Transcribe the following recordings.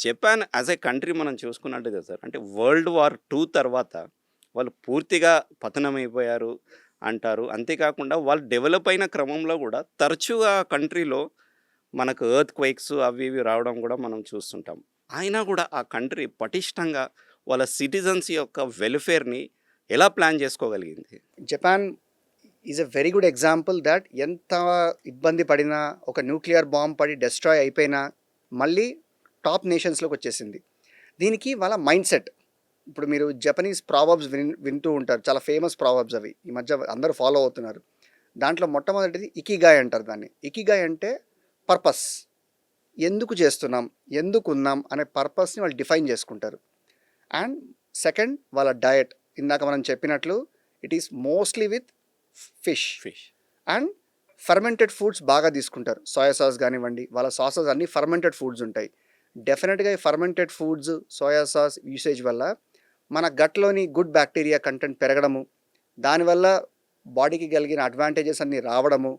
Japan as a country మనం చూసుకున్నట్టుగా sir అంటే world war 2 తర్వాత వాళ్ళు పూర్తిగా పతనమైపోయారు అంటారు. అంతేకాకుండా వాళ్ళు డెవలప్ అయిన క్రమంలో గూడా తరచుగా కంట్రీలో మనకు ఎర్త్ క్వేక్స్ అవి ఇవి రావడం గూడా మనం చూస్తుంటాం. అయినా గూడా ఆ కంట్రీ పటిష్టంగా వాళ్ళ సిటిజన్స్ యొక్క వెల్‌ఫేర్‌ని ఎలా ప్లాన్ జేసుకోగలిగింది? Japan is a very good example that ఎంత ఇబ్బంది పడినా ఒక న్యూక్లియర్ బాంబ్ పడి డెస్ట్రాయ్ అయిపోయినా మళ్ళీ టాప్ నేషన్స్లోకి వచ్చేసింది. దీనికి వాళ్ళ మైండ్ సెట్. ఇప్పుడు మీరు జపనీస్ ప్రావర్బ్స్ వింటూ ఉంటారు. చాలా ఫేమస్ ప్రావర్బ్స్ అవి ఈ మధ్య అందరూ ఫాలో అవుతున్నారు. దాంట్లో మొట్టమొదటిది ఇకిగాయ్ అంటారు దాన్ని. ఇకిగాయ్ అంటే పర్పస్. ఎందుకు చేస్తున్నాం, ఎందుకు ఉన్నాం అనే పర్పస్ని వాళ్ళు డిఫైన్ చేసుకుంటారు. అండ్ సెకండ్ వాళ్ళ డయట్. ఇందాక మనం చెప్పినట్లు it is mostly with fish fish. And fermented foods బాగా తీసుకుంటారు. సోయా సాస్ కానివ్వండి, వాళ్ళ సాసెస్ అన్నీ ఫర్మెంటెడ్ ఫుడ్స్ ఉంటాయి. డెఫినెట్గా ఈ fermented foods, soya sauce usage వల్ల మన గట్లోని గుడ్ బ్యాక్టీరియా కంటెంట్ పెరగడము, దానివల్ల బాడీకి కలిగిన అడ్వాంటేజెస్ అన్నీ రావడము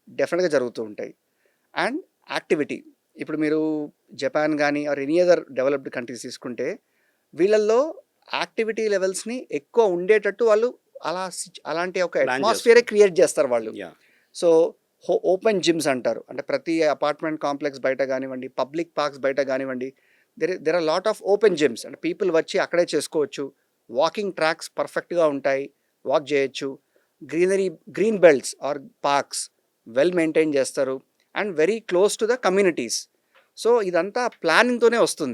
డెఫినెట్గా జరుగుతూ ఉంటాయి. And activity. ఇప్పుడు మీరు జపాన్ కానీ or any other developed countries తీసుకుంటే వీళ్ళల్లో యాక్టివిటీ లెవెల్స్ని ఎక్కువ ఉండేటట్టు వాళ్ళు అలాంటి ఒక ప్లాన్ అట్మాస్ఫియరే క్రియేట్ చేస్తారు వాళ్ళు. యాహ్! సో ఓపెన్ జిమ్స్ అంటారు. అంటే ప్రతి అపార్ట్మెంట్ కాంప్లెక్స్ బయట కానివ్వండి, పబ్లిక్ పార్క్స్ బయట కానివ్వండి, there are lot of open gyms. అంటే పీపుల్ వచ్చి అక్కడే చేసుకోవచ్చు. వాకింగ్ ట్రాక్స్ పర్ఫెక్ట్గా ఉంటాయి, వాక్ చేయొచ్చు. Green belts or parks well maintain చేస్తారు and very close to the communities. So ఇదంతా ప్లానింగ్తోనే వస్తుంది.